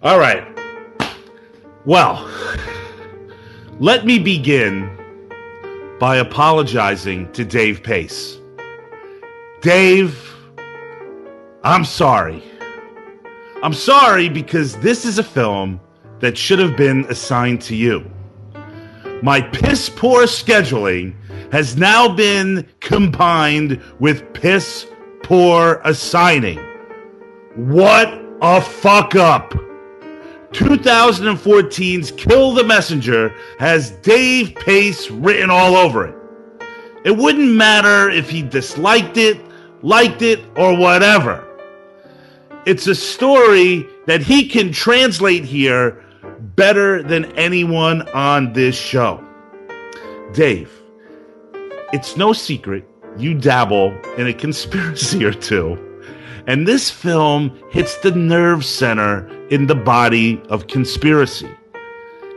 All right. Well, let me begin by apologizing to Dave Pace. Dave, I'm sorry. I'm sorry because this is a film that should have been assigned to you. My piss poor scheduling has now been combined with piss poor assigning. What a fuck up. 2014's Kill the Messenger has Dave Pace written all over it. It wouldn't matter if he disliked it, liked it, or whatever. It's a story that he can translate here better than anyone on this show. Dave, it's no secret you dabble in a conspiracy or two, and this film hits the nerve center in the body of conspiracy.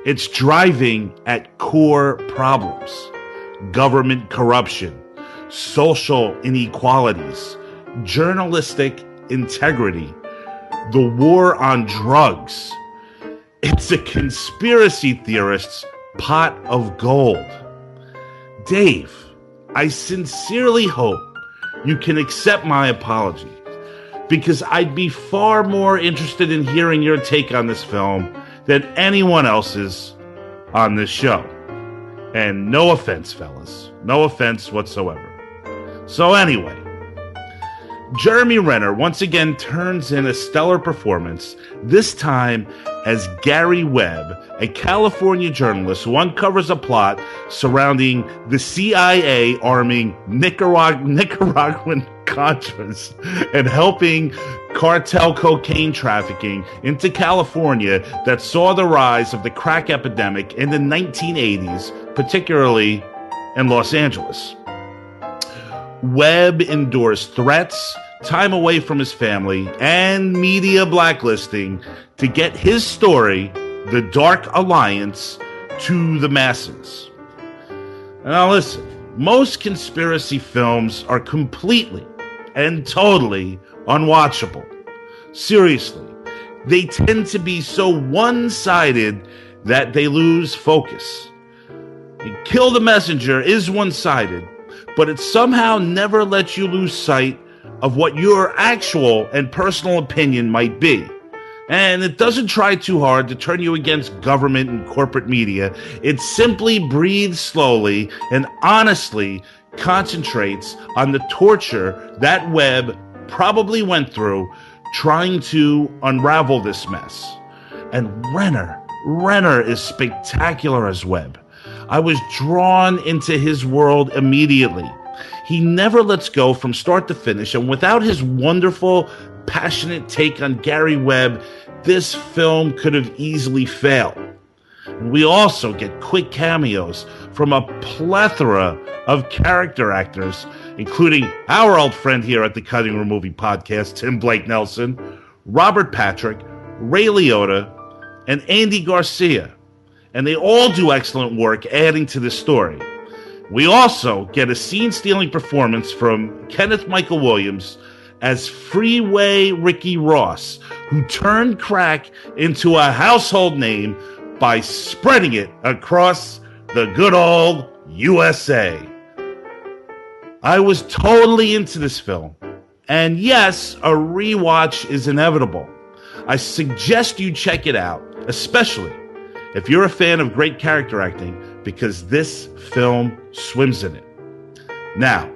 It's driving at core problems: government corruption, social inequalities, journalistic integrity, the war on drugs. It's a conspiracy theorist's pot of gold. Dave, I sincerely hope you can accept my apology, because I'd be far more interested in hearing your take on this film than anyone else's on this show. And no offense, fellas. No offense whatsoever. So anyway, Jeremy Renner once again turns in a stellar performance, this time as Gary Webb, a California journalist who uncovers a plot surrounding the CIA arming Nicaraguan Contras and helping cartel cocaine trafficking into California that saw the rise of the crack epidemic in the 1980s, particularly in Los Angeles. Webb endures threats, time away from his family, and media blacklisting to get his story, The Dark Alliance, to the masses. Now listen, most conspiracy films are completely and totally unwatchable. Seriously, they tend to be so one-sided that they lose focus. Kill the Messenger is one-sided, but it somehow never lets you lose sight of what your actual and personal opinion might be. And it doesn't try too hard to turn you against government and corporate media. It simply breathes slowly and honestly concentrates on the torture that Webb probably went through trying to unravel this mess. And Renner is spectacular as Webb. I was drawn into his world immediately. He never lets go from start to finish, and without his wonderful, passionate take on Gary Webb, this film could have easily failed. And we also get quick cameos from a plethora of character actors, including our old friend here at the Cutting Room Movie Podcast, Tim Blake Nelson, Robert Patrick, Ray Liotta, and Andy Garcia. And they all do excellent work adding to the story. We also get a scene-stealing performance from Kenneth Michael Williams as Freeway Ricky Ross, who turned crack into a household name by spreading it across the good old USA. I was totally into this film, and yes, a rewatch is inevitable. I suggest you check it out, especially if you're a fan of great character acting, because this film swims in it. Now,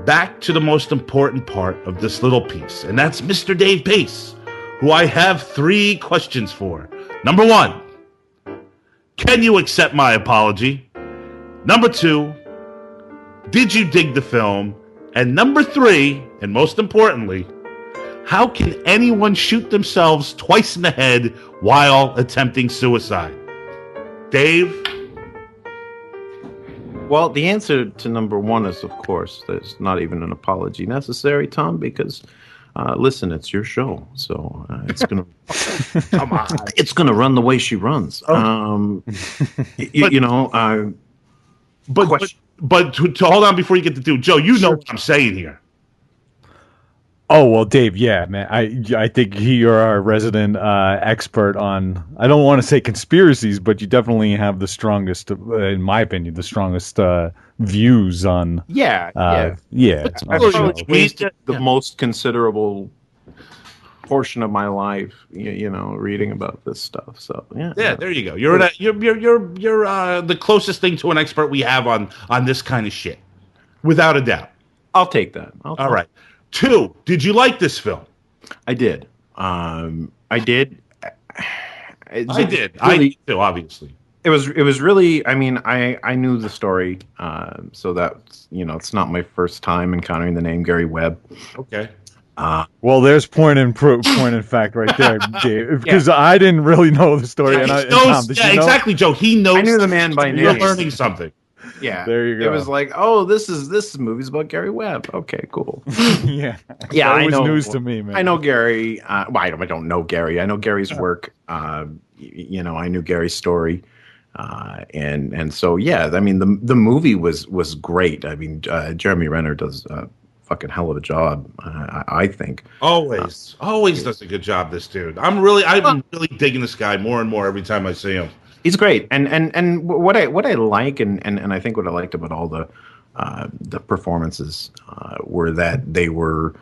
back to the most important part of this little piece, and that's Mr. Dave Pace, who I have 3 questions for. Number 1, can you accept my apology? Number 2, did you dig the film? And number 3, and most importantly, how can anyone shoot themselves twice in the head while attempting suicide? Dave? Well, the answer to number 1 is, of course, there's not even an apology necessary, Tom, because, listen, it's your show, so it's going to come on. It's going to run the way she runs. But to hold on before you get to do, Joe, you know what I'm saying here. Oh well, Dave. Yeah, man. I think you're our resident expert on. I don't want to say conspiracies, but you definitely have the strongest, in my opinion, the strongest views on. Yeah, yeah. Yeah, But on I've the probably show. wasted the Yeah. most considerable portion of my life, reading about this stuff. So yeah, Yeah, there you go. You're the closest thing to an expert we have on this kind of shit, without a doubt. I'll take that. All right. 2, did you like this film? I did. I did. I did. I Really, did too, obviously. it was really. I mean, I knew the story, so that's it's not my first time encountering the name Gary Webb. Okay. Well, there's point in fact right there, Dave. Because I didn't really know the story, Yeah, and he and knows- Tom, did you know? exactly, Joe. He knows. I knew the man by You're name. learning something. Yeah, There you It go. was like, oh, this movie's about Gary Webb. Okay, cool. Yeah, Yeah, that I was know. news to me, man. I know Gary. Well, I don't know Gary. I know Gary's work. I knew Gary's story, and so yeah. I mean, the movie was great. I mean, Jeremy Renner does a fucking hell of a job. I think. Always does a good job. This dude. I'm really digging this guy more and more every time I see him. He's great, and what I like, and I think what I liked about all the performances were that they were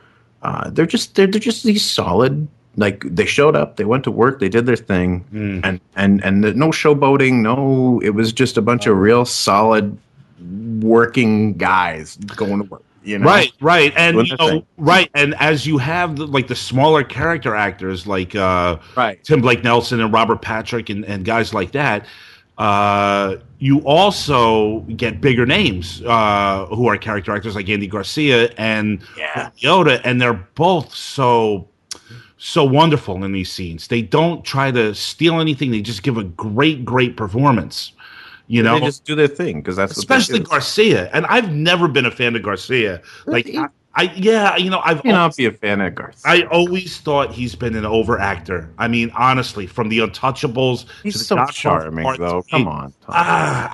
they're just these solid. Like they showed up, they went to work, they did their thing, and no showboating, no. It was just a bunch of real solid working guys going to work. Right, and Doing their thing. right, and as you have the smaller character actors like Right. Tim Blake Nelson and Robert Patrick and guys like that, you also get bigger names who are character actors like Andy Garcia and Yoda, and they're both so wonderful in these scenes. They don't try to steal anything; they just give a great performance. They just do their thing because that's Especially what Garcia, and I've never been a fan of Garcia. Like, I've not be a fan of Garcia. I always thought he's been an overactor. I mean, honestly, from The Untouchables, He's to the so Godfather charming, Part though. 3. Come on.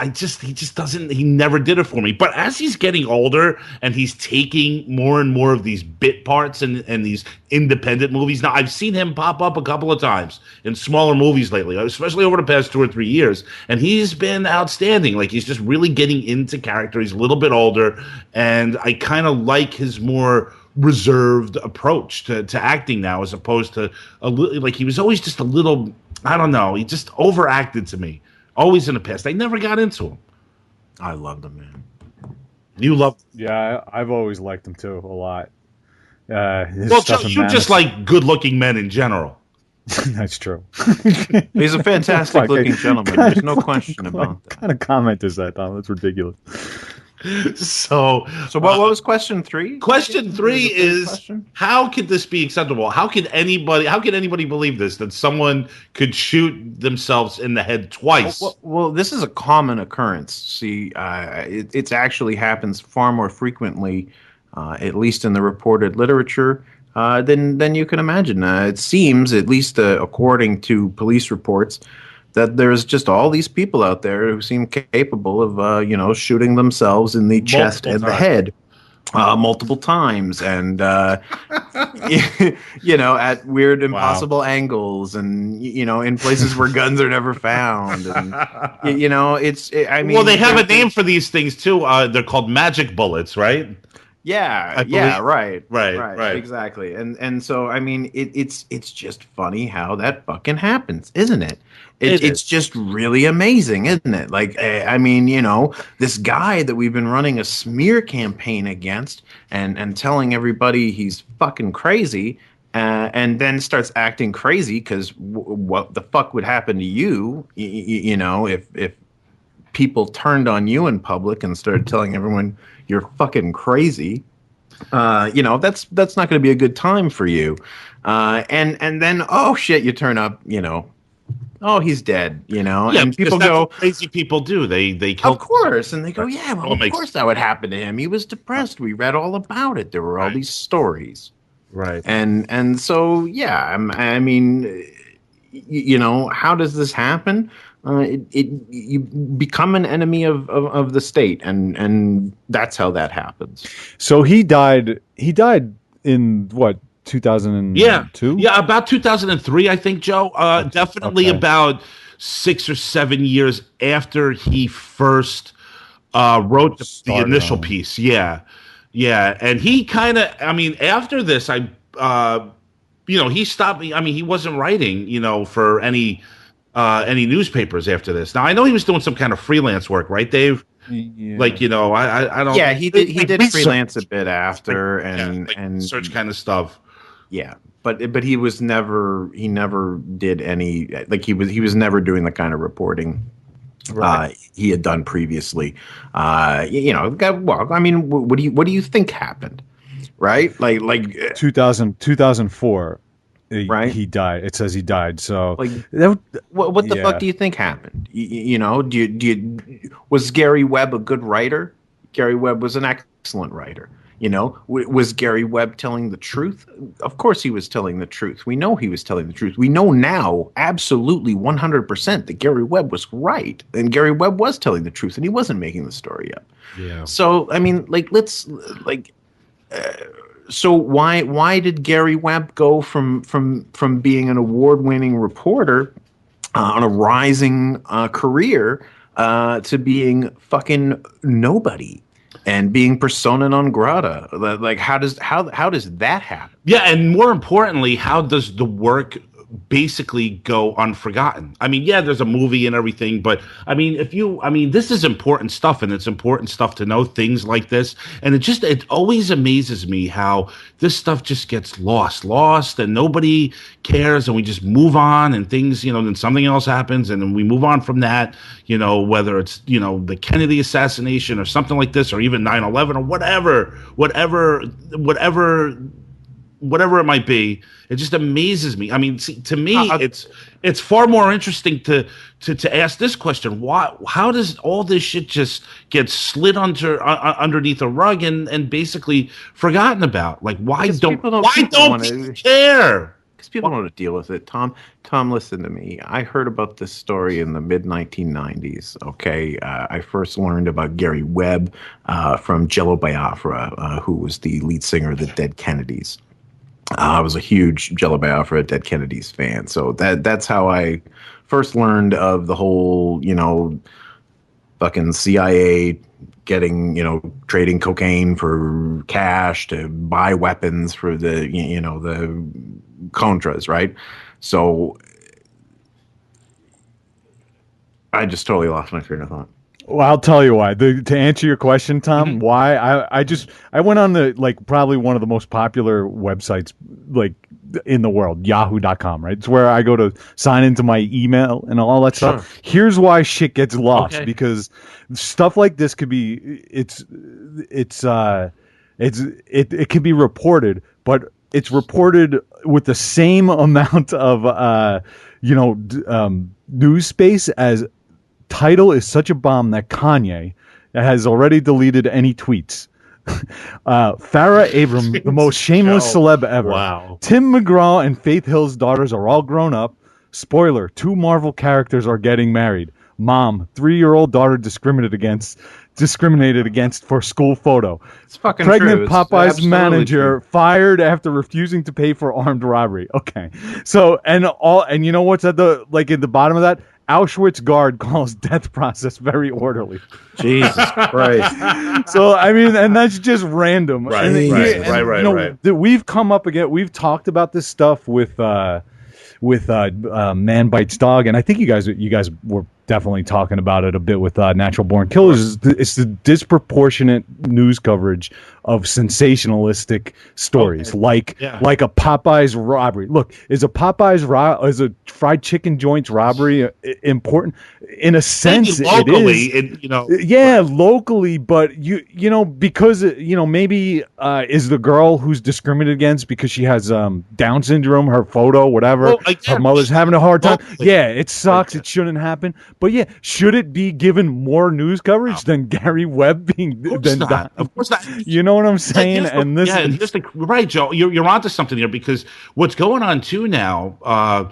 He just doesn't. He never did it for me. But as he's getting older and he's taking more and more of these bit parts and these independent movies. Now, I've seen him pop up a couple of times in smaller movies lately, especially over the past 2 or 3 years, and he's been outstanding. Like, he's just really getting into character. He's a little bit older, and I kind of like his more reserved approach to acting now, as opposed to like he was always just a little, I don't know, he just overacted to me always in the past. I never got into him. I love the man. You love I've always liked him too a lot. well, you just like good looking men in general. That's true. He's a fantastic looking gentleman. There's no question about that. What kind of comment is that, Tom? That's ridiculous. So what was question 3? Question 3 is question? How could this be acceptable? How could anybody believe this, that someone could shoot themselves in the head twice? Well, this is a common occurrence. See, it actually happens far more frequently, at least in the reported literature, than you can imagine. It seems, at least according to police reports, that there's just all these people out there who seem capable of, shooting themselves in the chest and the head multiple times, and at weird, impossible angles, and in places where guns are never found, and I mean, well, they have a name for these things too. They're called magic bullets, right? Yeah, right, exactly. And so I mean, it's just funny how that fucking happens, isn't it? It's just really amazing, isn't it? Like, I mean, this guy that we've been running a smear campaign against and telling everybody he's fucking crazy, and then starts acting crazy because what the fuck would happen to you, if people turned on you in public and started telling everyone you're fucking crazy. That's not going to be a good time for you. And then, oh shit, you turn up, oh, he's dead, Yeah, and people that's go, what crazy people do. They kill. of course, and they go, yeah, well, Well, of course that would happen to him. He was depressed. We read all about it. There were all these stories, Right. and so yeah, I mean, how does this happen? You become an enemy of the state, and that's how that happens. So he died. He died in what, 2002? Yeah, about 2003, I think, Joe. Definitely okay. about 6 or 7 years after he first wrote the Started initial on. piece. Yeah, yeah, and he kind of, I mean, after this, he stopped. I mean, he wasn't writing, for any newspapers after this. Now, I know he was doing some kind of freelance work, right, Dave? Yeah. Like, I don't. Yeah, he did. He like did research, freelance a bit after, like, and like and research kind of stuff. yeah, but he never did any, like, he was never doing the kind of reporting he had done previously. Well, I mean, what do you think happened? Right, like 2004. Right. He died. It says he died. So like that, what the yeah. fuck do you think happened? Was Gary Webb a good writer? Gary Webb was an excellent writer. Was Gary Webb telling the truth? Of course he was telling the truth. We know he was telling the truth. We know now absolutely 100% that Gary Webb was right, and Gary Webb was telling the truth, and he wasn't making the story up. Yeah. So I mean, so why did Gary Webb go from being an award-winning reporter on a rising career to being fucking nobody and being persona non grata? Like, how does that happen? Yeah, and more importantly, how does the work basically go unforgotten? I mean, yeah, there's a movie and everything, but I mean, this is important stuff, and it's important stuff to know things like this. And it always amazes me how this stuff just gets lost, and nobody cares, and we just move on, and things, then something else happens, and then we move on from that, whether it's, the Kennedy assassination or something like this, or even 9/11 or whatever it might be. It just amazes me. I mean, see, to me, it's far more interesting to ask this question: how does all this shit just get slid underneath a rug and basically forgotten about? Like, why don't people care? Because people don't want to deal with it. Tom, listen to me. I heard about this story in the mid 1990s. Okay, I first learned about Gary Webb from Jello Biafra, who was the lead singer of the Dead Kennedys. I was a huge Jello Biafra, Dead Kennedys fan, so that's how I first learned of the whole, fucking CIA getting, trading cocaine for cash to buy weapons for the, the Contras, right? So I just totally lost my train of thought. Well, I'll tell you why. To answer your question, Tom, why I went on the probably one of the most popular websites in the world, yahoo.com, right? It's where I go to sign into my email and all that stuff. Here's why shit gets lost, because stuff like this could be it can be reported, but it's reported with the same amount of news space as Tidal is such a bomb that Kanye has already deleted any tweets. Farrah Abram, the most shameless celeb ever. Wow. Tim McGraw and Faith Hill's daughters are all grown up. Spoiler, 2 Marvel characters are getting married. Mom, 3-year-old daughter discriminated against for school photo. It's fucking Pregnant true. Popeyes manager fired after refusing to pay for armed robbery. Okay. So, and you know what's at the, in the bottom of that? Auschwitz guard calls death process very orderly. Jesus Christ. So, I mean, and that's just random. Right. We've come up again. We've talked about this stuff with Man Bites Dog, and I think you guys were definitely talking about it a bit with Natural Born Killers. It's the disproportionate news coverage of sensationalistic stories, like a Popeyes robbery. Look, is a fried chicken joint's robbery important? In a sense, locally, it is. Locally, but because maybe is the girl who's discriminated against because she has Down syndrome, her photo, whatever. Her mother's having a hard time. It sucks. It shouldn't happen. But should it be given more news coverage than Gary Webb being? Of course not. You know what I'm saying? Right, Joe. You're onto something here, because what's going on too now.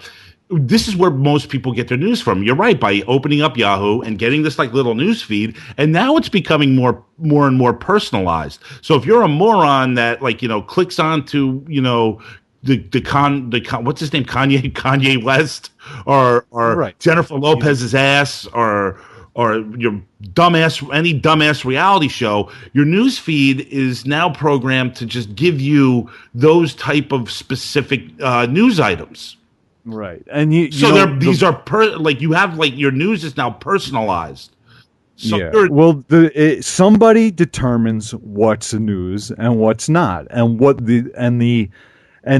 this is where most people get their news from. You're right, by opening up Yahoo and getting this like little news feed, and now it's becoming more and more personalized. So if you're a moron that like clicks on to the what's his name, Kanye West or Right. Jennifer Lopez's ass or your any dumbass reality show, your news feed is now programmed to just give you those type of specific news items. Right. And these are like you have like your news is now personalized. So well, somebody determines what's news and what's not, and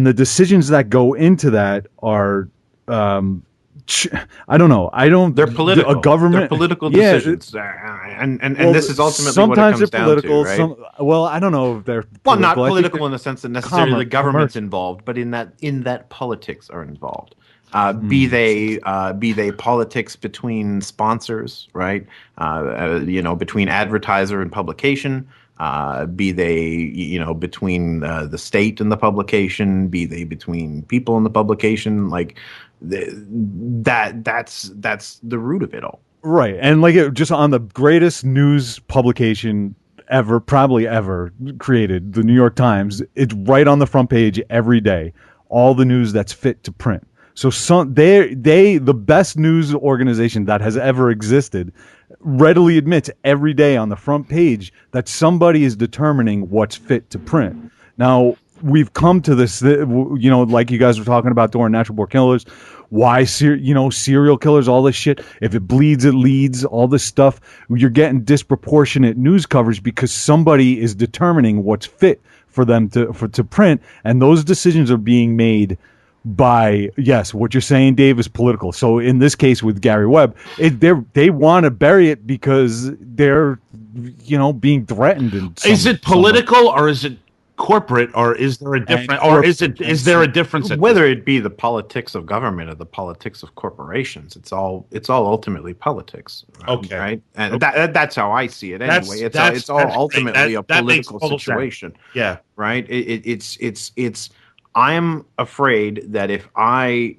the decisions that go into that are, I don't know. They're political. A government. They're political decisions, and this is ultimately sometimes what it comes political, down to, right? Well, I don't know if they're not political in the sense that necessarily the government's commercial. involved, but in that politics are involved. Be they politics between sponsors, right? Between advertiser and publication. Be they between the state and the publication. Be they between people and the publication. Like that's the root of it all. Right. And like just on the greatest news publication probably ever created, the New York Times, it's right on the front page every day. All the news that's fit to print. So the best news organization that has ever existed readily admits every day on the front page that somebody is determining what's fit to print. Now, we've come to this, like you guys were talking about during Natural Born Killers, why serial killers, all this shit. If it bleeds, it leads, all this stuff. You're getting disproportionate news coverage because somebody is determining what's fit for them to print, and those decisions are being made by, yes, what you're saying, Dave, is political. So in this case with Gary Webb, they want to bury it because they're being threatened. Is it political or is it corporate, or is there a difference, or is there a difference? Whether it be the politics of government or the politics of corporations, it's all ultimately politics. Okay, right, and that's how I see it anyway. It's all ultimately a political situation. Yeah, right. It's. I'm afraid that if I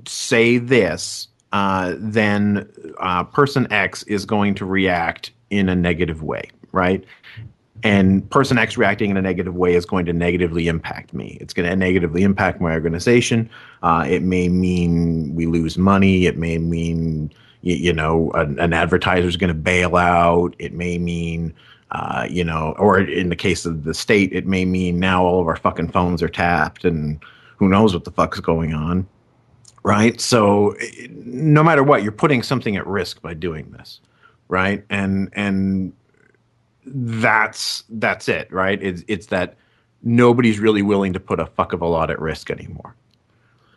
say this, then person X is going to react in a negative way, right? And person X reacting in a negative way is going to negatively impact me. It's going to negatively impact my organization. It may mean we lose money. It may mean, an advertiser is going to bail out. It may mean, or in the case of the state, it may mean now all of our fucking phones are tapped and who knows what the fuck's going on. Right. So no matter what, you're putting something at risk by doing this. Right. And that's it, right? It's that nobody's really willing to put a fuck of a lot at risk anymore,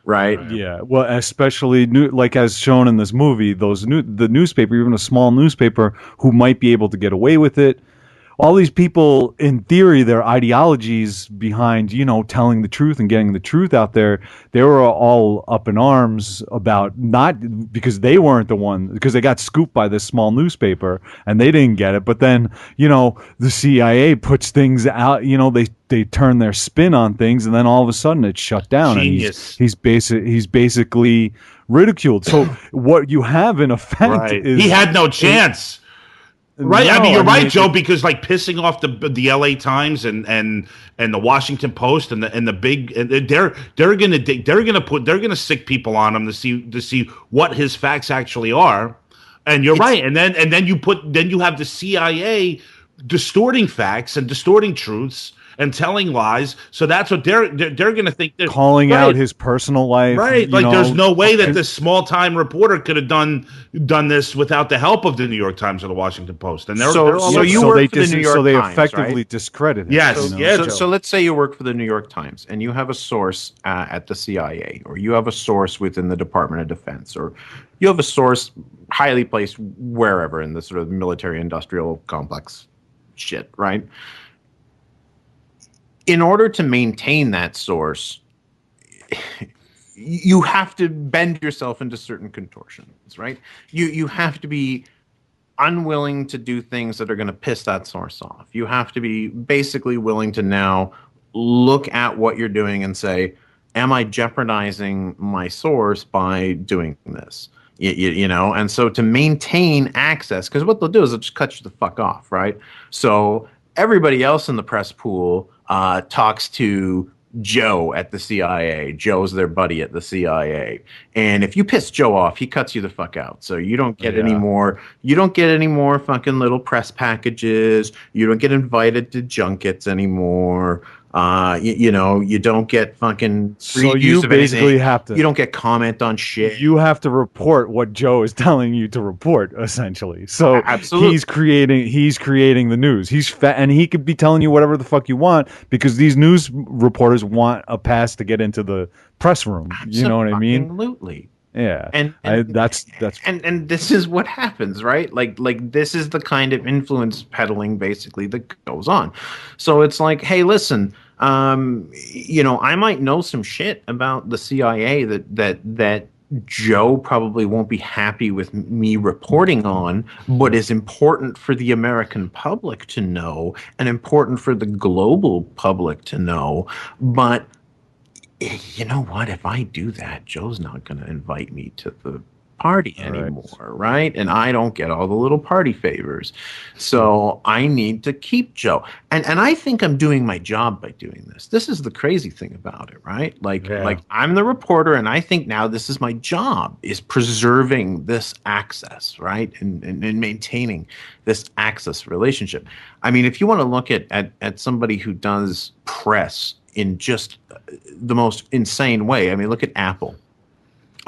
right? Yeah, well, especially like as shown in this movie, the newspaper, even a small newspaper, who might be able to get away with it. All these people, in theory, their ideologies behind, telling the truth and getting the truth out there, they were all up in arms about, not because they weren't the one, because they got scooped by this small newspaper and they didn't get it. But then, the CIA puts things out, they turn their spin on things, and then all of a sudden it's shut down. Genius. And he's basically ridiculed. So what you have in effect is he had no chance. Right, no, I mean you're right, Joe, because like pissing off the L.A. Times and the Washington Post and the big, they're gonna sick people on him to see what his facts actually are, and you're right, and then you have the CIA distorting facts and distorting truths and telling lies. So that's what they're going to think. Calling out his personal life. Right. Like there's no way that this small time reporter could have done this without the help of the New York Times or the Washington Post. And so you work for the New York Times, so they effectively right? discredit him. Yes. So let's say you work for the New York Times and you have a source at the CIA, or you have a source within the Department of Defense, or you have a source highly placed wherever in the sort of military industrial complex shit, right? In order to maintain that source, you have to bend yourself into certain contortions, right? You have to be unwilling to do things that are going to piss that source off. You have to be basically willing to now look at what you're doing and say, am I jeopardizing my source by doing this? You know, and so to maintain access, because what they'll do is they'll just cut you the fuck off, right? So everybody else in the press pool talks to Joe at the CIA. Joe's their buddy at the CIA. And if you piss Joe off, he cuts you the fuck out. So you don't get any more, you don't get any more fucking little press packages. You don't get invited to junkets anymore. You know, you don't get fucking so you basically have to, you don't get comment on shit. You have to report what Joe is telling you to report, essentially. So absolutely, he's creating the news. And he could be telling you whatever the fuck you want, because these news reporters want a pass to get into the press room. You know what I mean? Absolutely. Yeah, and that's this is what happens, right? Like this is the kind of influence peddling basically that goes on. So it's like, hey, listen, you know, I might know some shit about the CIA that Joe probably won't be happy with me reporting on, but is important for the American public to know and important for the global public to know, but you know what? If I do that, Joe's not going to invite me to the party anymore, right? And I don't get all the little party favors. So I need to keep Joe. And I think I'm doing my job by doing this. This is the crazy thing about it, right? Like I'm the reporter, and I think now this is my job, is preserving this access, right? And maintaining this access relationship. I mean, if you want to look at somebody who does press in just the most insane way. I mean, look at Apple.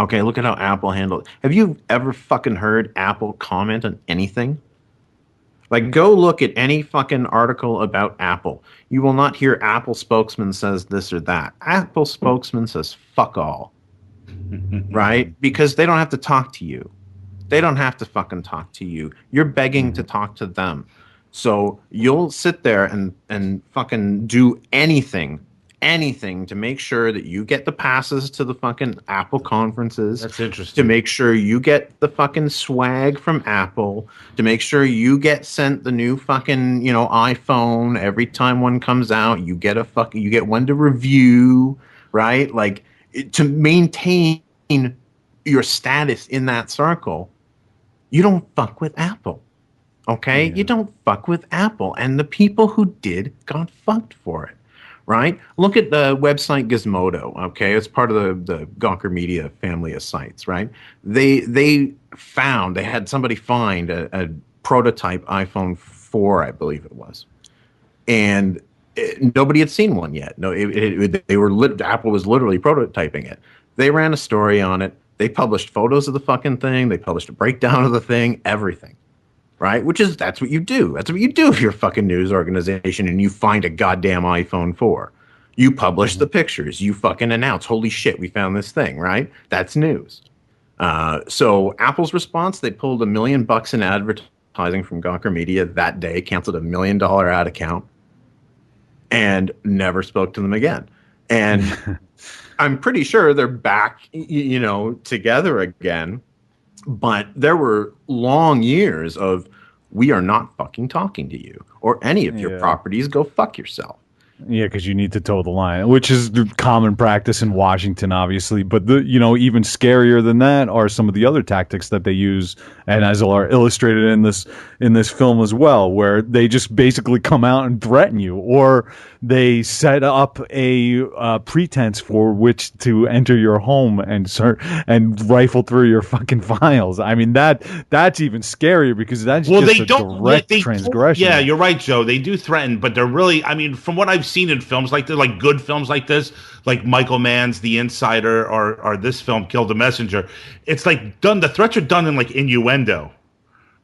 Okay, look at how Apple handled it. Have you ever fucking heard Apple comment on anything? Like, go look at any fucking article about Apple. You will not hear Apple spokesman says this or that. Apple spokesman says fuck all. Right? Because they don't have to talk to you. They don't have to fucking talk to you. You're begging to talk to them. So you'll sit there and fucking do anything to make sure that you get the passes to the fucking Apple conferences. That's interesting. To make sure you get the fucking swag from Apple, to make sure you get sent the new fucking, you know, iPhone every time one comes out. You get you get one to review, right? Like, to maintain your status in that circle, you don't fuck with Apple. Okay? Yeah. You don't fuck with Apple. And the people who did got fucked for it. Right? Look at the website Gizmodo, okay? It's part of the Gawker Media family of sites, right? They had somebody find a prototype iPhone 4, I believe it was. And nobody had seen one yet. No, Apple was literally prototyping it. They ran a story on it. They published photos of the fucking thing. They published a breakdown of the thing, everything. Right? That's what you do. That's what you do if you're a fucking news organization and you find a goddamn iPhone 4. You publish the pictures. You fucking announce, holy shit, we found this thing, right? That's news. So Apple's response, they pulled $1 million in advertising from Gawker Media that day, canceled $1 million ad account, and never spoke to them again. And I'm pretty sure they're back, you know, together again. But there were long years of, we are not fucking talking to you or any of your properties. Go fuck yourself. Yeah, because you need to toe the line, which is the common practice in Washington, obviously. But even scarier than that are some of the other tactics that they use, and as are illustrated in this film as well, where they just basically come out and threaten you, or they set up a pretense for which to enter your home and rifle through your fucking files. I mean, that's even scarier, because that's just a direct transgression. Yeah, you're right, Joe. They do threaten, but they're really, I mean, from what I've seen in films like this, like good films like this, like Michael Mann's The Insider, or this film Kill the Messenger, it's like the threats are done in like innuendo,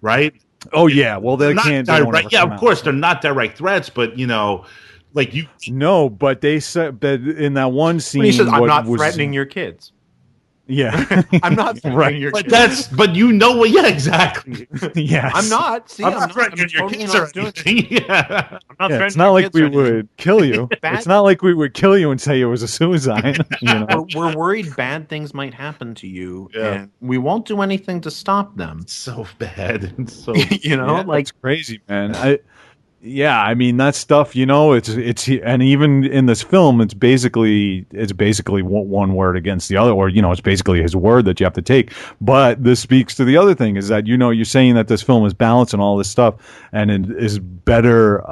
right? Oh yeah, well they can't direct. Yeah, of course they're not direct threats, but like you. No, but they said that in that one scene, he says, "I'm not threatening your kids." Yeah, I'm not threatening your kids. But you know what? Yeah, exactly. Yes. I'm not. See, I'm not threatening your kids or anything. Yeah. I'm not it's not like we would kill you. It's not like we would kill you and say it was a suicide. We're worried bad things might happen to you, and we won't do anything to stop them. It's so bad. And so like, it's crazy, man. Yeah, I mean that stuff. It's and even in this film, it's basically one word against the other, or it's basically his word that you have to take. But this speaks to the other thing is that you're saying that this film is balanced and all this stuff, and it is better.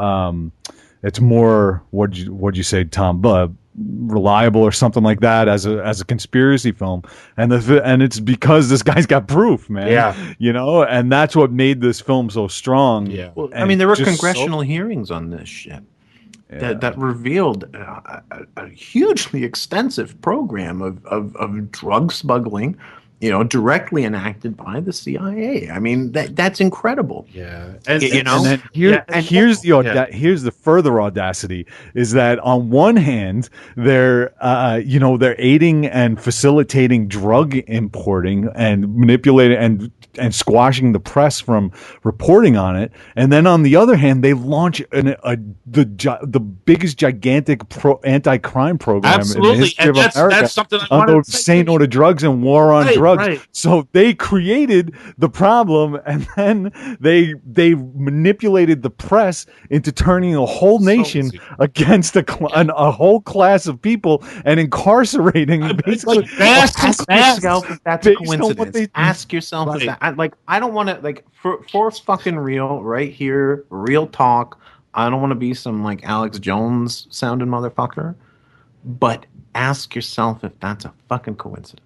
It's more what'd you say, Tom? Reliable or something like that as a conspiracy film, and it's because this guy's got proof, man. Yeah, and that's what made this film so strong. Yeah. Well, I mean, there were congressional hearings on this shit that revealed a hugely extensive program of drug smuggling, directly enacted by the CIA. I mean, that's incredible. Yeah, and then here's the further audacity is that on one hand they're aiding and facilitating drug importing and manipulating and squashing the press from reporting on it, and then on the other hand they launch the biggest gigantic anti-crime program in the history of America. That's something I wanted to say no to drugs and war on drugs. Right. So they created the problem, and then they manipulated the press into turning a whole nation against a whole class of people and incarcerating. Basically, ask yourself if that's a coincidence. Ask yourself if that. I don't want to for fucking real right here, real talk. I don't want to be some Alex Jones sounding motherfucker, but ask yourself if that's a fucking coincidence.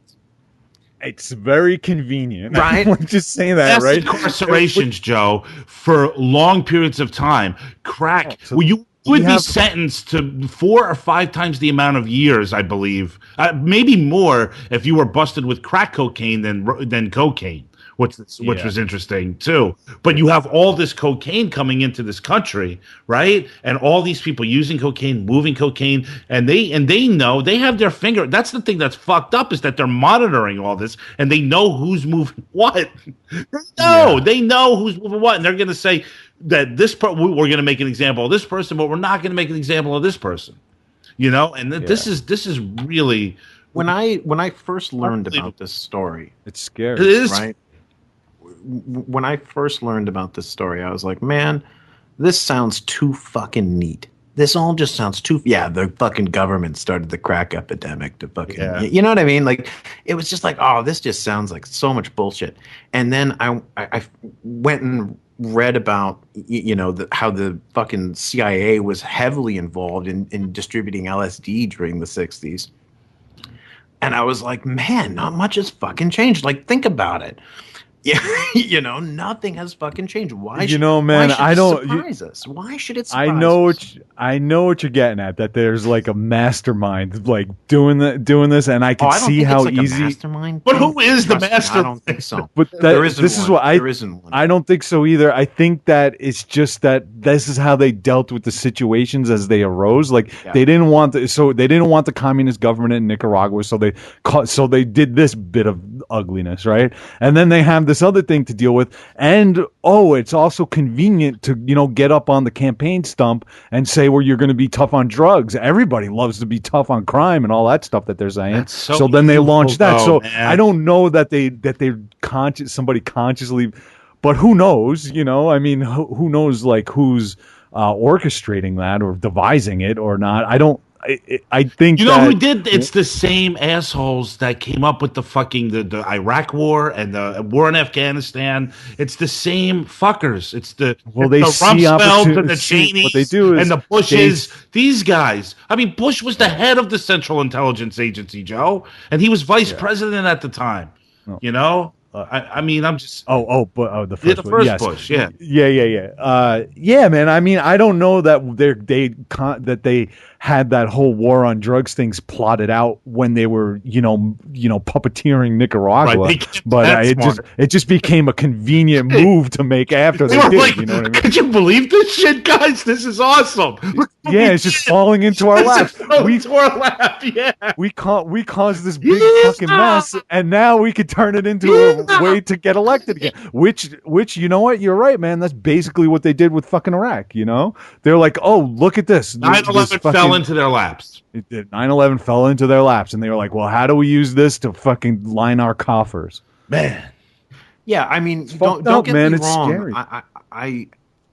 It's very convenient, right? Just saying that, right? Incarcerations, Joe, for long periods of time. Crack. You would be sentenced to 4 or 5 times the amount of years, I believe, maybe more, if you were busted with crack cocaine than cocaine. Which was interesting too. But you have all this cocaine coming into this country, right? And all these people using cocaine, moving cocaine, and they know they have their finger. That's the thing that's fucked up is that they're monitoring all this and they know who's moving what. They know who's moving what, and they're going to say that we're going to make an example of this person, but we're not going to make an example of this person. And this is really when I first learned about this story, it's scary. It is, right? When I first learned about this story, I was like, man, this sounds too fucking neat. This all just sounds too... Yeah, the fucking government started the crack epidemic to fucking... Yeah. You know what I mean? It was just this just sounds like so much bullshit. And then I went and read about, how the fucking CIA was heavily involved in distributing LSD during the 60s. And I was like, man, not much has fucking changed. Think about it. Yeah, nothing has fucking changed. Why should, man, why should it surprise us? Why should it surprise us? I know what you're getting at. That there's a mastermind doing this, and I can see how easy. A mastermind. But who is the mastermind? I don't think so. But there isn't one. I don't think so either. I think that it's just that this is how they dealt with the situations as they arose. They didn't want the communist government in Nicaragua, so they did this bit of ugliness, right? And then they have this other thing to deal with, and it's also convenient to get up on the campaign stump and say, well, you're going to be tough on drugs. Everybody loves to be tough on crime and all that stuff that they're saying. So then they launch that. So man. I don't know that somebody consciously, but who knows? I mean, who knows who's orchestrating that or devising it or not? I think who did. It's the same assholes that came up with the fucking the Iraq war and the war in Afghanistan. It's the same fuckers. It's the Rumsfeld and the Cheneys what they do is and the Bushes. These guys. I mean, Bush was the head of the Central Intelligence Agency, Joe, and he was vice president at the time. Oh. I mean, I'm just. The first Bush, yeah, man. I mean, I don't know that they had that whole war on drugs things plotted out when they were, puppeteering Nicaragua. Right, but it just became a convenient move to make after they did. You know what I mean? Could you believe this shit, guys? This is awesome. It's just falling into our lap. Yeah. We caused this big fucking mess, and now we could turn it into a way to get elected again. Which you know what? You're right, man. That's basically what they did with fucking Iraq. They're like, oh, look at this. 9/11 fell into their laps. 9/11 fell into their laps, and they were like, well, how do we use this to fucking line our coffers, man? Yeah, I mean, don't get me wrong. It's scary.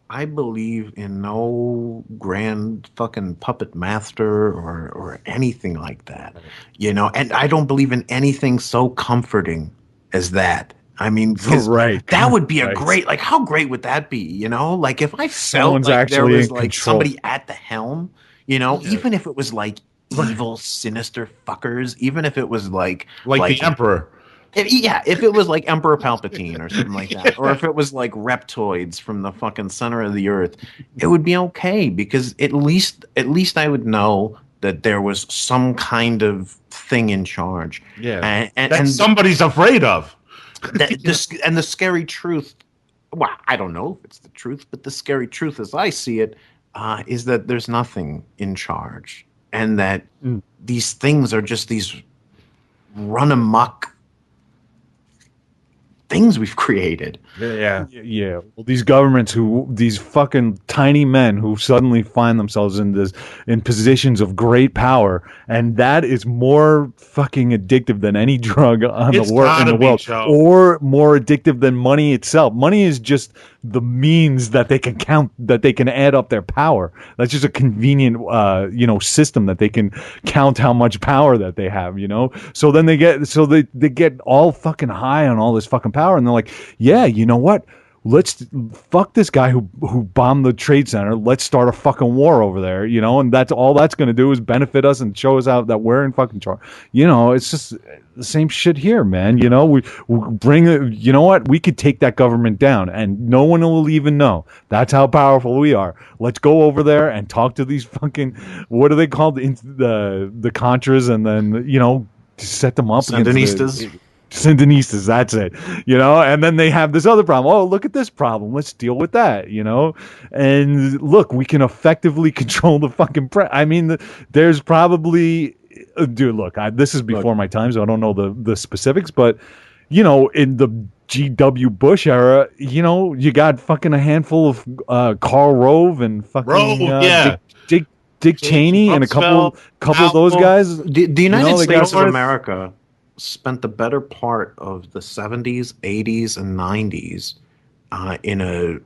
I believe in no grand fucking puppet master or anything like that, and I don't believe in anything so comforting as that. I mean, because Right. that would be a Right. great, like, how great would that be? Like if I felt Someone's like there actually was in like control. somebody at the helm, Yeah. even if it was like evil, sinister fuckers, even if it was Like the emperor. if it was like Emperor Palpatine or something like that, or if it was like reptoids from the fucking center of the earth, it would be okay because at least I would know that there was some kind of thing in charge. Yeah. And Somebody's afraid of. the scary truth. Well, I don't know if it's the truth, but the scary truth, as I see it, is that there's nothing in charge, and that these things are just these run amok things we've created. Yeah. Yeah. Well, these fucking tiny men who suddenly find themselves in positions of great power, and that is more fucking addictive than any drug It's in gotta the be, world, Joe. or more addictive than money itself. Money is just the means that they can add up their power. That's just a convenient, system that they can count how much power that they have. So then they get all fucking high on all this fucking power, and they're like, yeah, you know what? Let's fuck this guy who bombed the Trade Center. Let's start a fucking war over there, and that's all that's going to do is benefit us and show us out that we're in fucking charge. It's just the same shit here, man. We bring it. You know what? We could take that government down, and no one will even know. That's how powerful we are. Let's go over there and talk to these fucking, what are they called, the Contras, and then set them up against Sandinistas. Sandinistas, that's it, and then they have this other problem. Oh, look at this problem. Let's deal with that, and look, we can effectively control the fucking press. I mean, there's probably, dude, look, this is before my time, so I don't know the specifics, but, in the G.W. Bush era, you got fucking a handful of Karl Rove and fucking yeah. Dick Cheney and a couple of those guys. The United States of got- America spent the better part of the 70s, 80s, and 90s in a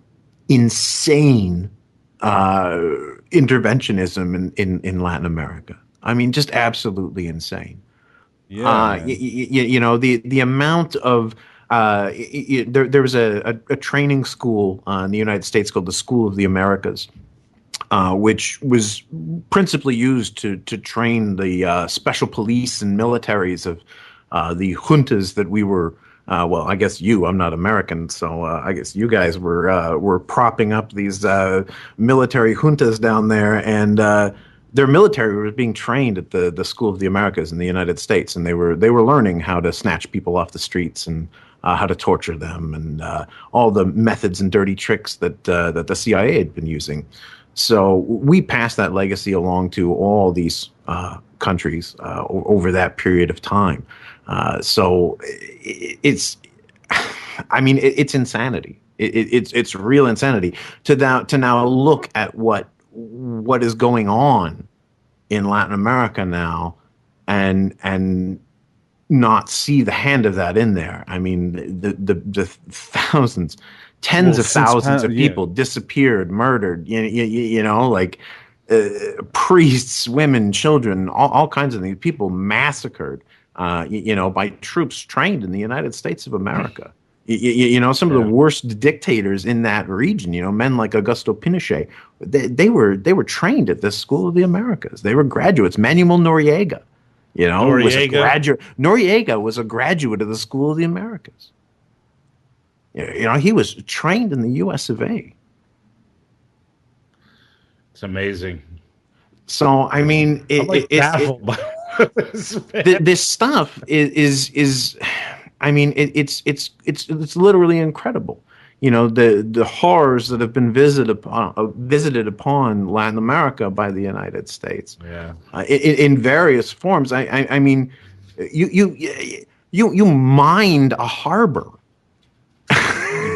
insane interventionism in Latin America. I mean, just absolutely insane. Yeah. The amount of there was a training school in the United States called the School of the Americas, which was principally used to train the special police and militaries of the juntas that we were. Well, I guess I'm not American, so I guess you guys were propping up these military juntas down there, and their military was being trained at the School of the Americas in the United States, and they were learning how to snatch people off the streets and how to torture them, and all the methods and dirty tricks that the CIA had been using. So we passed that legacy along to all these countries over that period of time. So it's insanity. It's real insanity to now look at what is going on in Latin America now, and not see the hand of that in there. I mean, the thousands, tens of thousands of people disappeared, murdered. Priests, women, children, all kinds of things. People massacred. By troops trained in the United States of America. Some of the worst dictators in that region, men like Augusto Pinochet, they were trained at this School of the Americas. They were graduates. Manuel Noriega, was a graduate. Noriega was a graduate of the School of the Americas. He was trained in the U.S. of A. It's amazing. So, I mean, this stuff is I mean, it's literally incredible. The horrors that have been visited upon Latin America by the United States, in various forms. I mean, you mined a harbor.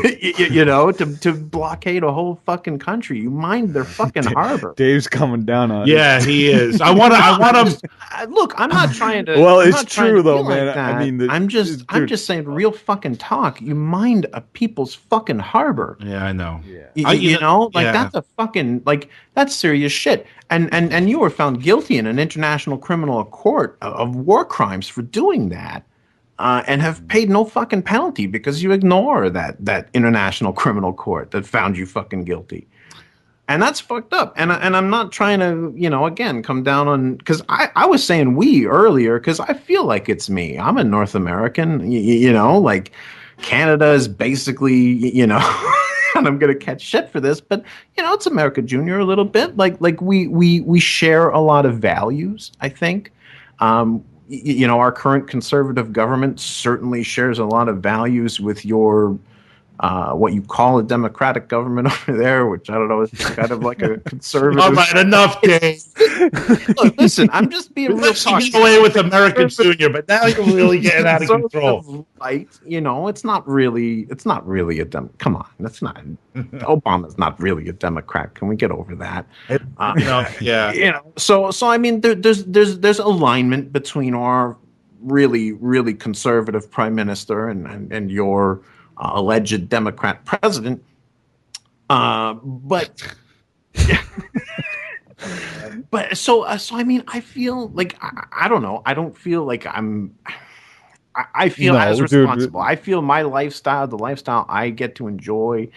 you know, to blockade a whole fucking country. You mind their fucking harbor. Dave's coming down on Yeah, he is. I want to. Look, I'm not trying to. Well, I'm it's not trying true to though, be man. Like I mean, I'm just saying real fucking talk. You mind a people's fucking harbor. Yeah, I know. You know, like that's a fucking like that's serious shit. And you were found guilty in an international criminal court of war crimes for doing that. And have paid no fucking penalty because you ignore that international criminal court that found you fucking guilty, and that's fucked up. And I'm not trying to, you know, again come down on, because I was saying we earlier because I feel like it's me. I'm a North American, you know, like Canada is basically, you know, and I'm gonna catch shit for this, but you know, it's America Junior a little bit. Like we share a lot of values, I think. You know, our current conservative government certainly shares a lot of values with your what you call a democratic government over there, which I don't know is kind of like a conservative. All right, enough, Dave. Look, listen, I'm just being real. Let's get away with American Junior, but now you're really getting out of control. Right? You know, it's not really a Come on, that's not. Obama's not really a Democrat. Can we get over that? You know, yeah. You know, so I mean, there's alignment between our really conservative prime minister and your alleged Democrat president, but so I mean, I feel like I don't know. I don't feel like I feel as responsible. Dude. I feel my lifestyle, the lifestyle I get to enjoy.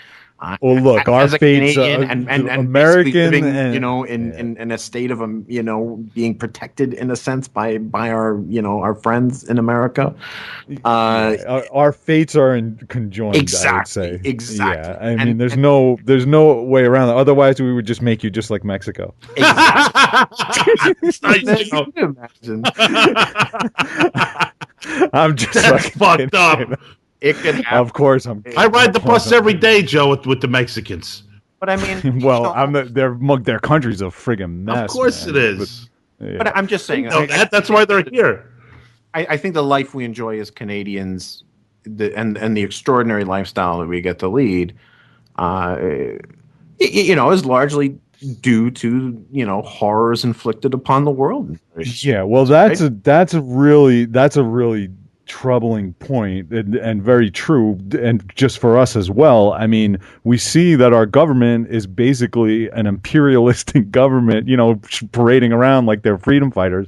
Well, look, our fates, and American, living, and, you know, in a state of you know, being protected in a sense by our, you know, our friends in America. Our fates are conjoined. Exactly. I would say. Exactly. Yeah, I mean, there's no way around it. Otherwise, we would just make you just like Mexico. Exactly. Can you imagine? I'm just That's fucked up. It could happen. Of course, I ride the bus every day, Joe, with the Mexicans. But I mean, well, their country's a friggin' mess. Of course, man. it is. But I'm just saying. That's why they're here. I think the life we enjoy as Canadians, and the extraordinary lifestyle that we get to lead, you know, is largely due to, you know, horrors inflicted upon the world. Yeah, well, that's a really troubling point, and very true, and just for us as well. I mean, we see that our government is basically an imperialistic government, you know, parading around like they're freedom fighters,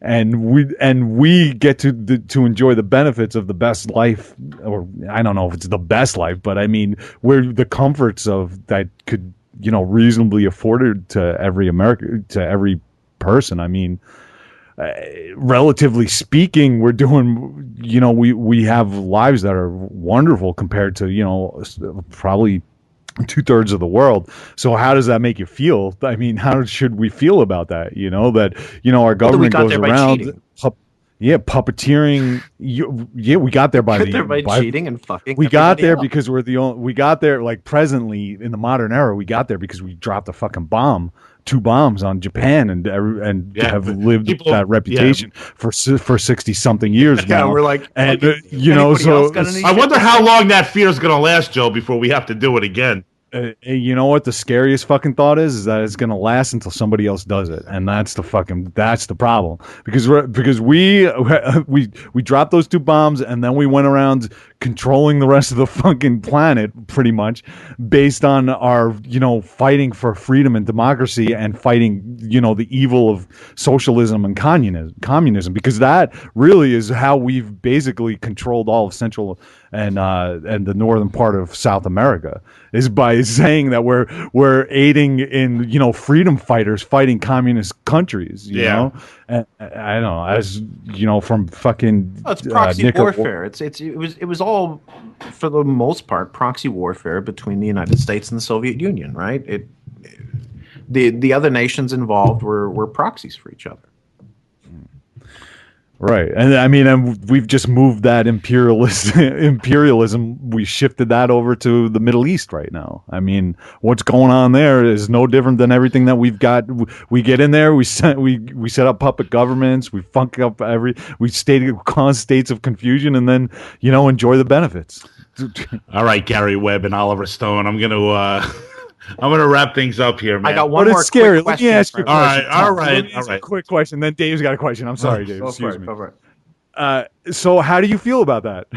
and we get to enjoy the benefits of the best life, or I don't know if it's the best life, but I mean, where the comforts of that could, you know, reasonably afforded to every person. I mean, relatively speaking, we're doing, you know, we have lives that are wonderful compared to, you know, probably 2/3 of the world. So how does that make you feel? I mean, how should we feel about that? You know, that, you know, our government goes around puppeteering. We got there by cheating and fucking. We got there because we got there, like, presently in the modern era. We got there because we dropped a fucking two bombs on Japan, and have lived that reputation for 60 something years now. We're like, and you know, so I wonder how long that fear is going to last, Joe, before we have to do it again. You know what the scariest fucking thought is that it's going to last until somebody else does it, and that's the problem, because we dropped those two bombs, and then we went around controlling the rest of the fucking planet pretty much based on our, you know, fighting for freedom and democracy, and fighting, you know, the evil of socialism and communism, because that really is how we've basically controlled all of Central and the northern part of South America, is by saying that we're aiding in, you know, freedom fighters fighting communist countries, you know. And I don't know, as you know, from fucking it's proxy warfare. It was all, for the most part, proxy warfare between the United States and the Soviet Union, right? The other nations involved were proxies for each other. Right, and I mean, and we've just moved that imperialism. We shifted that over to the Middle East right now. I mean, what's going on there is no different than everything that we've got. We get in there, we set up puppet governments, we funk up we cause states of confusion, and then enjoy the benefits. All right, Gary Webb and Oliver Stone. I'm gonna wrap things up here, man. I got one But more it's scary. quick Let question. me ask you a All question. right, all Tom. right, Let me ask you a quick question. Then Dave's got a question. I'm sorry, Dave. Excuse me. Go for it. So how do you feel about that?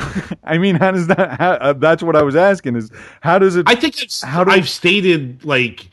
I mean, how does that? That's what I was asking. Is how does it? I think I've stated, like,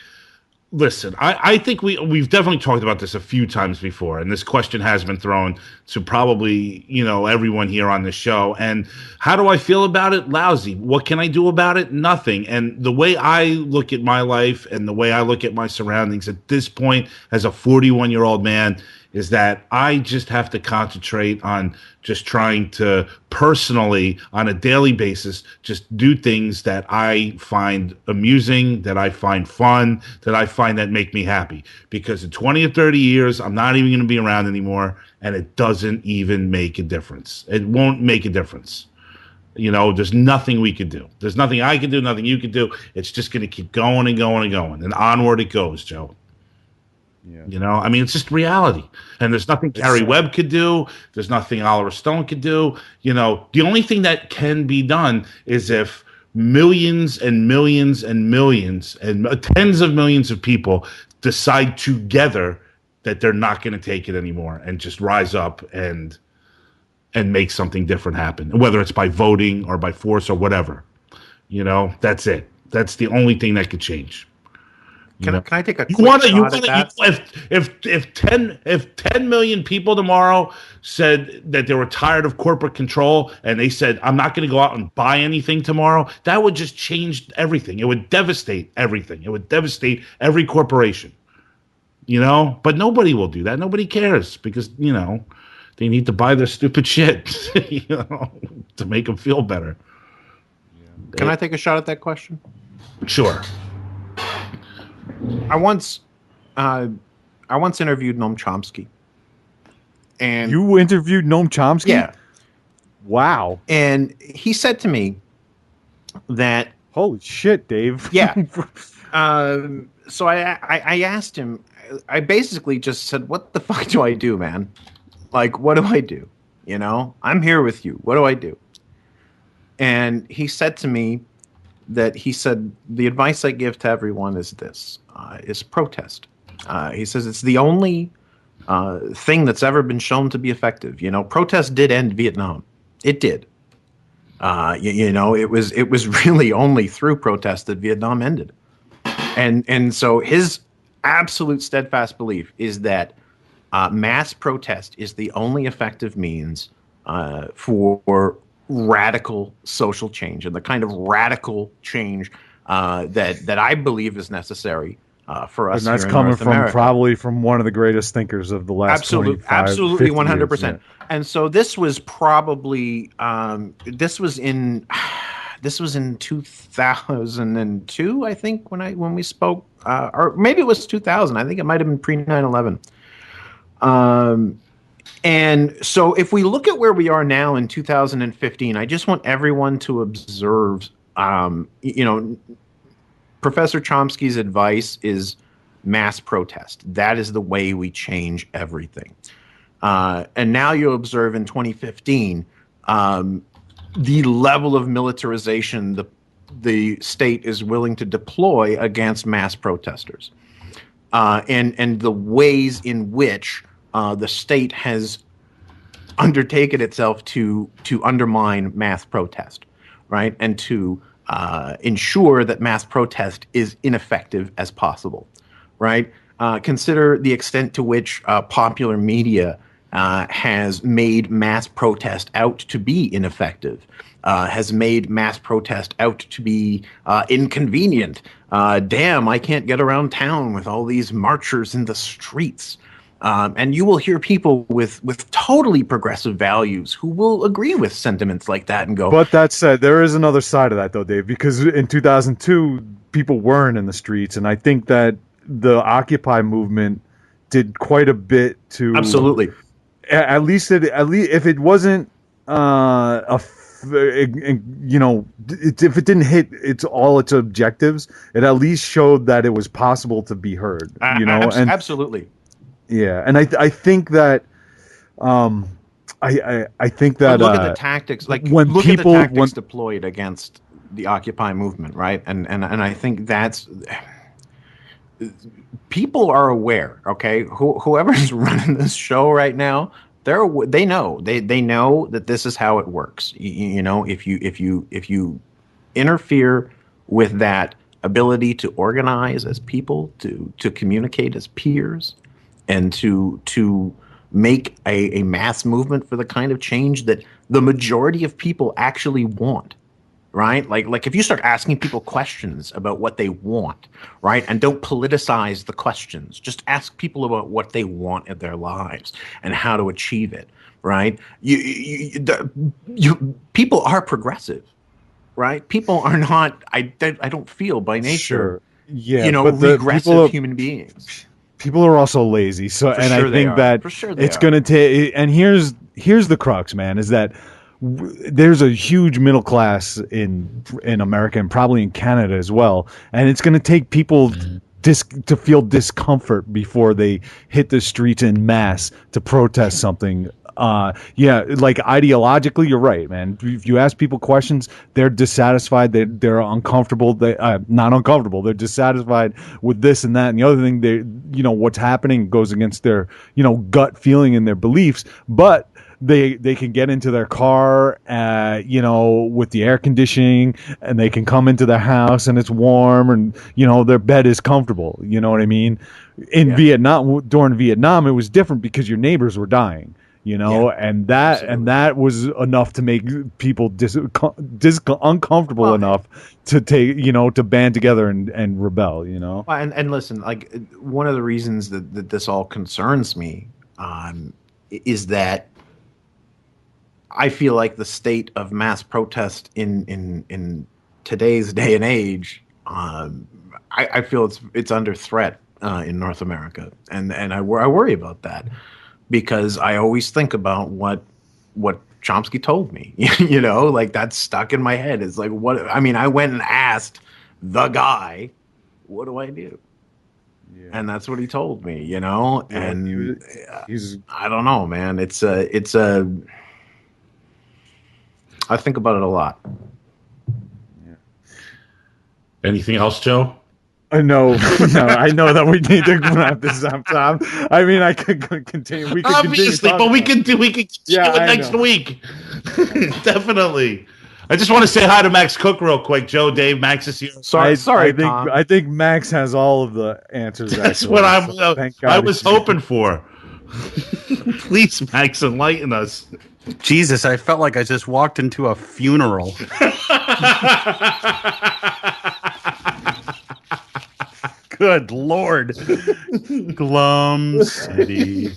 listen. I think we've definitely talked about this a few times before, and this question has been thrown to probably everyone here on the show. And how do I feel about it? Lousy. What can I do about it? Nothing. And the way I look at my life and the way I look at my surroundings at this point, as a 41-year-old man, is that I just have to concentrate on just trying to personally, on a daily basis, just do things that I find amusing, that I find fun, that I find that make me happy. Because in 20 or 30 years, I'm not even going to be around anymore, and it doesn't even make a difference. It won't make a difference. There's nothing we could do. There's nothing I can do, nothing you can do. It's just going to keep going and going and going. And onward it goes, Joe. Yeah. I mean, it's just reality. And there's nothing Gary Webb could do. There's nothing Oliver Stone could do. The only thing that can be done is if millions and millions and millions and tens of millions of people decide together that they're not going to take it anymore and just rise up and make something different happen, whether it's by voting or by force or whatever. That's it. That's the only thing that could change. Can I take a quick shot at that? If 10 million people tomorrow said that they were tired of corporate control and they said, I'm not going to go out and buy anything tomorrow, that would just change everything. It would devastate everything. It would devastate every corporation. But nobody will do that. Nobody cares because, they need to buy their stupid shit, to make them feel better. Can I take a shot at that question? Sure. I once interviewed Noam Chomsky, and you interviewed Noam Chomsky? Yeah. Wow. And he said to me that, holy shit, Dave. Yeah. So I asked him. I basically just said, "What the fuck do I do, man? Like, what do I do? I'm here with you. What do I do?" And he said to me that the advice I give to everyone is this, is protest. He says it's the only thing that's ever been shown to be effective. Protest did end Vietnam. It did. It was really only through protest that Vietnam ended. And so his absolute steadfast belief is that mass protest is the only effective means for radical social change, and the kind of radical change that I believe is necessary for us. And that's here in coming North from America. Probably from one of the greatest thinkers of the last absolutely 100%. Yeah. And so this was probably this was in 2002, I think, when we spoke, or maybe it was 2000. I think it might have been pre 9/11. And so if we look at where we are now in 2015, I just want everyone to observe, Professor Chomsky's advice is mass protest. That is the way we change everything. And now you observe in 2015, the level of militarization the state is willing to deploy against mass protesters, and the ways in which the state has undertaken itself to undermine mass protest, right, and to ensure that mass protest is ineffective as possible, right? Consider the extent to which popular media has made mass protest out to be ineffective, has made mass protest out to be inconvenient. Damn, I can't get around town with all these marchers in the streets. And you will hear people with totally progressive values who will agree with sentiments like that and go. But that said, there is another side of that, though, Dave, because in 2002, people weren't in the streets. And I think that the Occupy movement did quite a bit to... Absolutely. at least if it wasn't if it didn't hit all its objectives, it at least showed that it was possible to be heard. Absolutely. Yeah, and I think that I think that look at the tactics, like when look people at the tactics deployed against the Occupy movement, right? And I think that's people are aware. Okay, whoever's running this show right now, they know that this is how it works. You know, if you interfere with that ability to organize as people, to communicate as peers, and to make a mass movement for the kind of change that the majority of people actually want, right? Like if you start asking people questions about what they want, right, and don't politicize the questions, just ask people about what they want in their lives and how to achieve it, right? People are progressive, right? People are not. I don't feel by nature, regressive human beings. People are also lazy, so For and sure I think that it's going to take. And here's the crux, man, is that there's a huge middle class in America and probably in Canada as well, and it's going to take people to feel discomfort before they hit the streets en masse to protest something. Like ideologically, you're right, man. If you ask people questions, they're dissatisfied. They're uncomfortable. Not uncomfortable. They're dissatisfied with this and that and the other thing. What's happening goes against their, gut feeling and their beliefs. But they can get into their car, with the air conditioning, and they can come into their house and it's warm and, their bed is comfortable. You know what I mean? During Vietnam, it was different because your neighbors were dying. And that was enough to make people uncomfortable enough to take, to band together and rebel, And listen, like one of the reasons that this all concerns me is that I feel like the state of mass protest in today's day and age, I feel it's under threat in North America, and I worry about that. Because I always think about what Chomsky told me, like that's stuck in my head. It's like, I went and asked the guy, what do I do? Yeah. And that's what he told me, and I don't know, man. I think about it a lot. Yeah. Anything else, Joe? No, I know that we need to wrap this up, Tom. I mean, I could continue. We could obviously, but we can continue it next week. Definitely. I just want to say hi to Max Cook real quick. Joe, Dave, Max is here. Sorry, Tom. I think Max has all of the answers. That's what I was hoping for. Please, Max, enlighten us. Jesus, I felt like I just walked into a funeral. Good Lord. Glum City.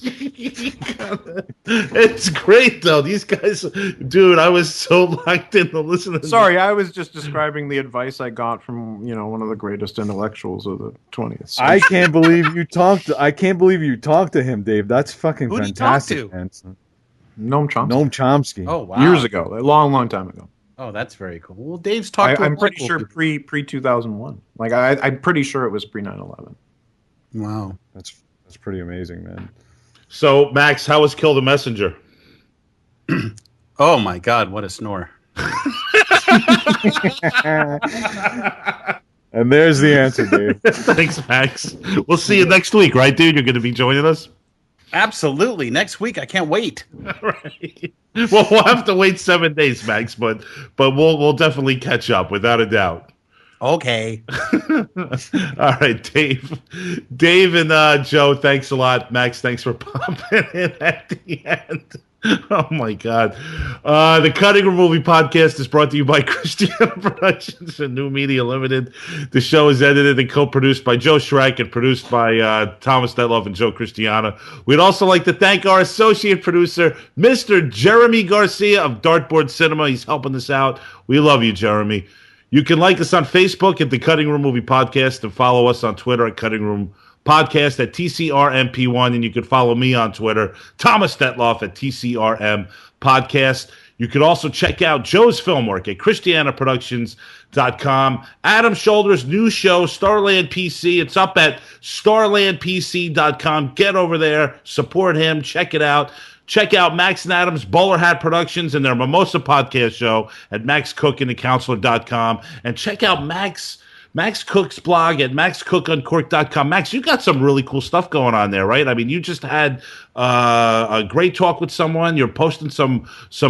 It's great, though. These guys, dude, I was so locked in to listen to Sorry, I was just describing the advice I got from, one of the greatest intellectuals of the 20th century. I can't believe you talked to him, Dave. That's fucking fantastic. Who did you talk to? Noam Chomsky. Noam Chomsky. Oh, wow. Years ago. A long, long time ago. Oh, that's very cool. Well, Dave's talked to I'm pretty sure pre 2001. Like I'm pretty sure it was pre 9/11. Wow, that's pretty amazing, man. So, Max, how was Kill the Messenger? Oh my God, what a snore! And there's the answer, Dave. Thanks, Max. We'll see you next week, right, dude? You're going to be joining us? Absolutely. Next week, I can't wait. Right. Well, we'll have to wait 7 days, Max, but we'll definitely catch up without a doubt. Okay. All right, Dave and Joe, thanks a lot. Max, thanks for popping in at the end. Oh my God. The Cutting Room Movie Podcast is brought to you by Christiana Productions and New Media Limited. The show is edited and co-produced by Joe Schreck and produced by Thomas Detlov and Joe Christiana. We'd also like to thank our associate producer, Mr. Jeremy Garcia of Dartboard Cinema. He's helping us out. We love you, Jeremy. You can like us on Facebook at the Cutting Room Movie Podcast and follow us on Twitter at Cutting Room podcast at TCRMP1, and you can follow me on Twitter, Thomas Detloff at TCRM Podcast. You could also check out Joe's film work at ChristianaProductions.com. Adam Shoulder's new show, Starland PC. It's up at StarlandPC.com. Get over there, support him, check it out. Check out Max and Adam's Bowler Hat Productions and their Mimosa podcast show at MaxCookandTheCounselor.com. And check out Max Cook's blog at MaxCookUncorked.com. Max, you got some really cool stuff going on there, right? I mean, you just had a great talk with someone. You're posting some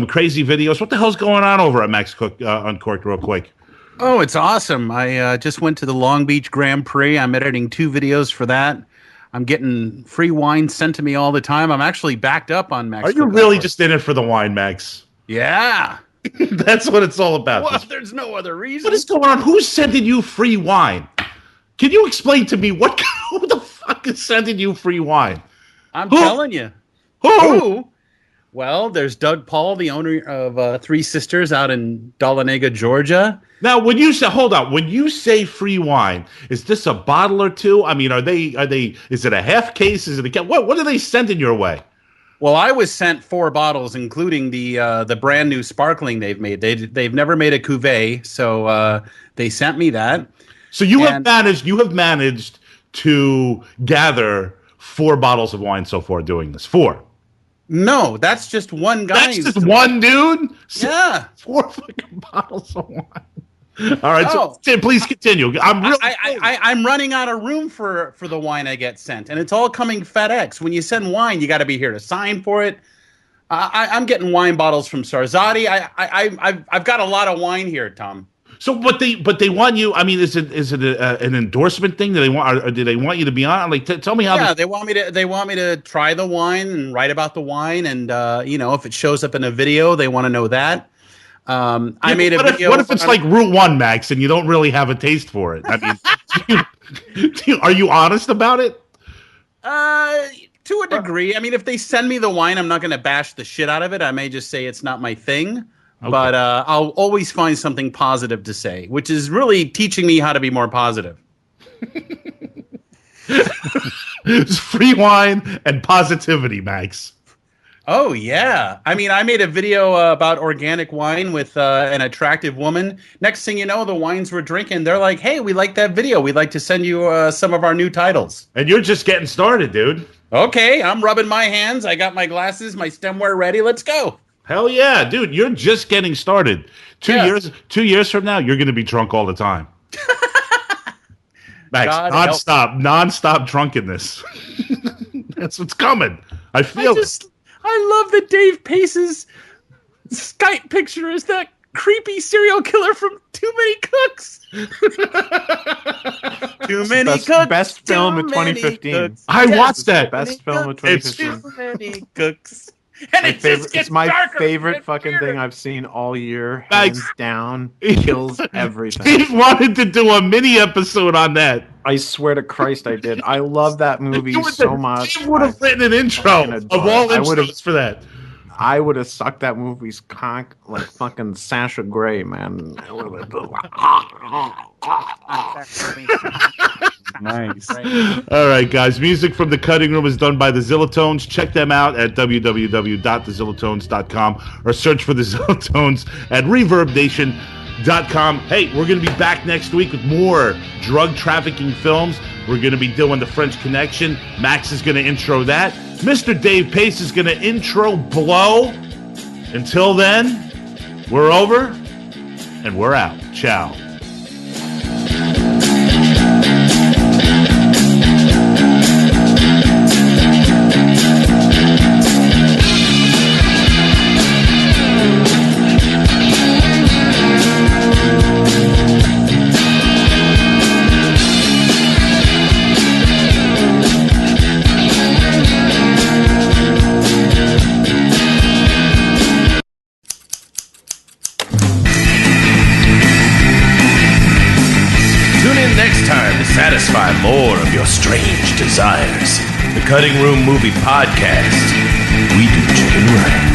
crazy videos. What the hell's going on over at Max Cook Uncorked real quick? Oh, it's awesome. I just went to the Long Beach Grand Prix. I'm editing 2 videos for that. I'm getting free wine sent to me all the time. I'm actually backed up on Max. Are you really just in it for the wine, Max? Yeah. That's what it's all about. Well, there's no other reason. What is going on? Who's sending you free wine? Can you explain to me who the fuck is sending you free wine? I'm telling you. Who? Well, there's Doug Paul, the owner of Three Sisters out in Dahlonega, Georgia. Now, when you say free wine, is this a bottle or two? I mean, are they? Is it a half case? Is it a what are they sending your way? Well, I was sent 4 bottles, including the brand new sparkling they've made. They've never made a cuvee, so they sent me that. So you have managed to gather 4 bottles of wine so far doing this. 4. No, that's just one guy. That's just one dude? Yeah. 4 fucking bottles of wine. All right, so please continue. I'm running out of room for the wine I get sent, and it's all coming FedEx. When you send wine, you got to be here to sign for it. I'm getting wine bottles from Sarasate. I've got a lot of wine here, Tom. So, but they want you. I mean, is it an endorsement thing? Do they want you to be on? Like, tell me how. Yeah, they want me to try the wine and write about the wine, and if it shows up in a video, they want to know that. I made a video. What if it's like Route 1, Max, and you don't really have a taste for it? I mean, are you honest about it? To a degree. I mean, if they send me the wine, I'm not going to bash the shit out of it. I may just say it's not my thing. Okay. But I'll always find something positive to say, which is really teaching me how to be more positive. It's free wine and positivity, Max. Oh, yeah. I mean, I made a video about organic wine with an attractive woman. Next thing you know, the wines we're drinking, they're like, hey, we like that video. We'd like to send you some of our new titles. And you're just getting started, dude. Okay, I'm rubbing my hands. I got my glasses, my stemware ready. Let's go. Hell yeah, dude. You're just getting started. 2 years from now, you're going to be drunk all the time. Max, nonstop drunkenness. That's what's coming. I feel it. I love that Dave Pace's Skype picture is that creepy serial killer from Too Many Cooks. Too Many Cooks. Best film of 2015. I watched that. Best film of 2015. Too Many Cooks. And it's my favorite fucking thing I've seen all year. Hands down. Kills everything. Steve wanted to do a mini episode on that. I swear to Christ I did. I love that movie so much. Steve would have written an intro of all intros for that. I would have sucked that movie's cock like fucking Sasha Grey, man. Nice. All right, guys. Music from The Cutting Room is done by the Zillatones. Check them out at www.thezillatones.com or search for the Zillatones at ReverbNation.com. Hey, we're going to be back next week with more drug trafficking films. We're going to be doing The French Connection. Max is going to intro that. Mr. Dave Pace is going to intro Blow. Until then, we're over and we're out. Ciao. Satisfy more of your strange desires. The Cutting Room Movie Podcast. We do chicken right.